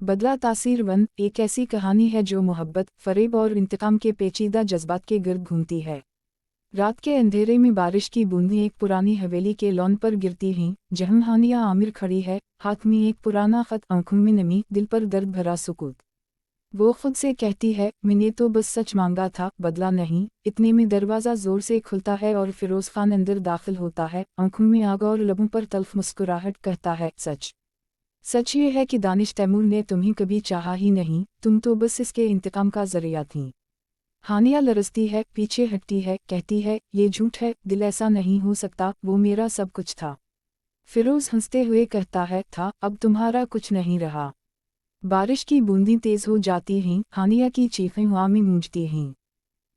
बदला तासीरवंद एक ऐसी कहानी है जो मोहब्बत, फरेब और इंतकाम के पेचीदा जज्बात के गिर्द घूमती है। रात के अंधेरे में बारिश की बूंदें एक पुरानी हवेली के लॉन पर गिरती हैं, जहां हानिया आमिर खड़ी है, हाथ में एक पुराना खत, आंखों में नमी, दिल पर दर्द भरा सुकूत। वो खुद से कहती है, मैंने तो बस सच मांगा था, बदला नहीं। इतने में दरवाज़ा ज़ोर से खुलता है और फिरोज़ खान अंदर दाखिल होता है, आंखों में आग और लबों पर तल्ख मुस्कुराहट। कहता है, सच ये है कि दानिश तैमूर ने तुम्हें कभी चाहा ही नहीं, तुम तो बस इसके इंतकाम का जरिया थी। हानिया लरजती है, पीछे हटती है, कहती है, ये झूठ है, दिल ऐसा नहीं हो सकता, वो मेरा सब कुछ था। फिरोज़ हंसते हुए कहता है, था, अब तुम्हारा कुछ नहीं रहा। बारिश की बूंदें तेज हो जाती हैं, हानिया की चीखें हवा में गूंजती हैं।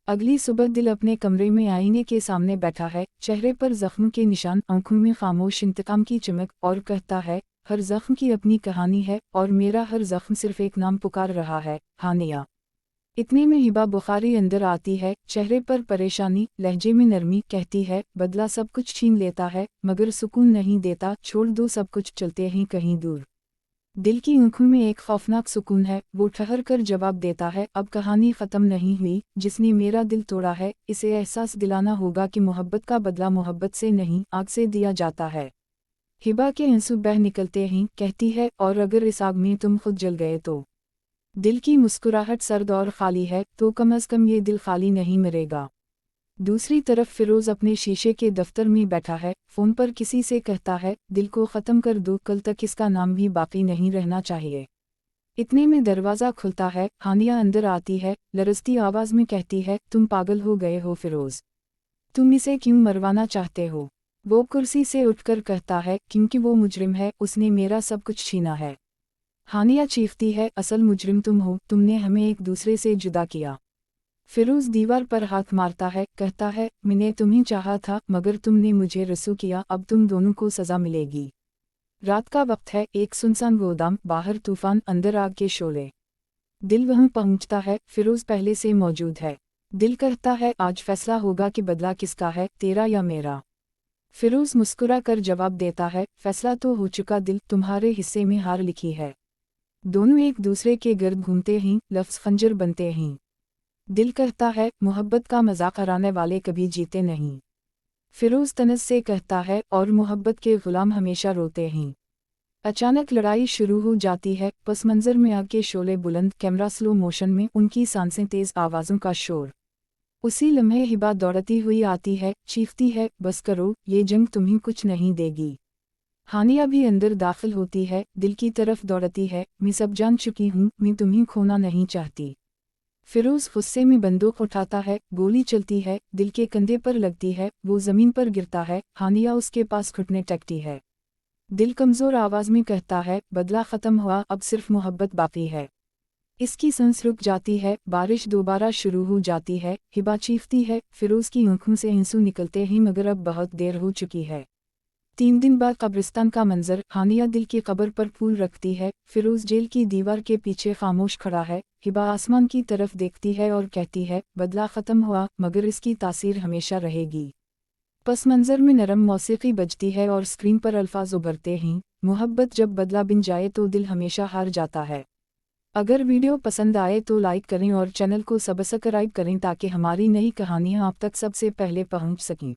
अगली सुबह दिल अपने कमरे में आईने के सामने बैठा है, चेहरे पर जख्म के निशान, आंखों में खामोश इंतकाम की चमक, और कहता है, हर जख्म की अपनी कहानी है, और मेरा हर जख्म सिर्फ एक नाम पुकार रहा है, हानिया। इतने में हिबा बुखारी अंदर आती है, चेहरे पर परेशानी, लहजे में नरमी। कहती है, बदला सब कुछ छीन लेता है, मगर सुकून नहीं देता, छोड़ दो सब कुछ, चलते हैं कहीं दूर। दिल की आंखों में एक खौफनाक सुकून है, वो ठहर कर जवाब देता है, अब कहानी ख़त्म नहीं हुई। जिसने मेरा दिल तोड़ा है, इसे एहसास दिलाना होगा कि मोहब्बत का बदला मोहब्बत से नहीं, आग से दिया जाता है। हिबा के आंसू बह निकलते हैं, कहती है, और अगर इस आग में तुम खुद जल गए तो? दिल की मुस्कुराहट सर्द और खाली है, तो कम अज़ कम ये दिल खाली नहीं मरेगा। दूसरी तरफ फिरोज़ अपने शीशे के दफ्तर में बैठा है, फ़ोन पर किसी से कहता है, दिल को ख़त्म कर दो, कल तक इसका नाम भी बाकी नहीं रहना चाहिए। इतने में दरवाज़ा खुलता है, हानिया अंदर आती है, लरजती आवाज़ में कहती है, तुम पागल हो गए हो फिरोज़? तुम इसे क्यों मरवाना चाहते हो? वो कुर्सी से उठकर कहता है, क्योंकि वो मुजरिम है, उसने मेरा सब कुछ छीना है। हानिया चीखती है, असल मुजरिम तुम हो, तुमने हमें एक दूसरे से जुदा किया। फिरोज़ दीवार पर हाथ मारता है, कहता है, मैंने तुम्हें चाहा था, मगर तुमने मुझे रसूख किया, अब तुम दोनों को सज़ा मिलेगी। रात का वक्त है, एक सुनसान गोदाम, बाहर तूफान, अंदर आग के शोले। दिल वहाँ पहुँचता है, फिरोज़ पहले से मौजूद है। दिल कहता है, आज फैसला होगा कि बदला किसका है, तेरा या मेरा। फिरोज़ मुस्कुरा कर जवाब देता है, फैसला तो हो चुका दिल, तुम्हारे हिस्से में हार लिखी है। दोनों एक दूसरे के गिर्द घूमते हैं, लफ्ज़ खंजर बनते हैं। दिल कहता है, मोहब्बत का मजाक उड़ाने वाले कभी जीते नहीं। फिरोज़ तनज़ से कहता है, और मोहब्बत के गुलाम हमेशा रोते हैं। अचानक लड़ाई शुरू हो जाती है, पस मंज़र में आग के शोले बुलंद, कैमरा स्लो मोशन में, उनकी सांसें तेज़, आवाज़ों का शोर। उसी लम्हे हिबा दौड़ती हुई आती है, चीखती है, बस करो, ये जंग तुम्हें कुछ नहीं देगी। हानिया भी अंदर दाखिल होती है, दिल की तरफ दौड़ती है, मैं सब जान चुकी हूँ, मैं तुम्हें खोना नहीं चाहती। फिरोज़ गुस्से में बंदूक उठाता है, गोली चलती है, दिल के कंधे पर लगती है, वो ज़मीन पर गिरता है, हानिया उसके पास घुटने टेकती है। दिल कमज़ोर आवाज़ में कहता है, बदला ख़त्म हुआ, अब सिर्फ मोहब्बत बाकी है। इसकी सांस रुक जाती है, बारिश दोबारा शुरू हो जाती है, हिबा चीखती है, फिरोज़ की आंखों से आंसू निकलते हैं, मगर अब बहुत देर हो चुकी है। 3 दिन बाद कब्रिस्तान का मंजर, हानिया दिल की कब्र पर फूल रखती है, फिरोज़ जेल की दीवार के पीछे खामोश खड़ा है, हिबा आसमान की तरफ देखती है और कहती है, बदला ख़त्म हुआ, मगर इसकी तासीर हमेशा रहेगी। पस मंजर में नरम मौसीकी बजती है और स्क्रीन पर अल्फाज उभरते हैं, मोहब्बत जब बदला बिन जाए तो दिल हमेशा हार जाता है। अगर वीडियो पसंद आए तो लाइक करें और चैनल को सब्सक्राइब करें ताकि हमारी नई कहानियाँ आप तक सबसे पहले पहुँच सकें।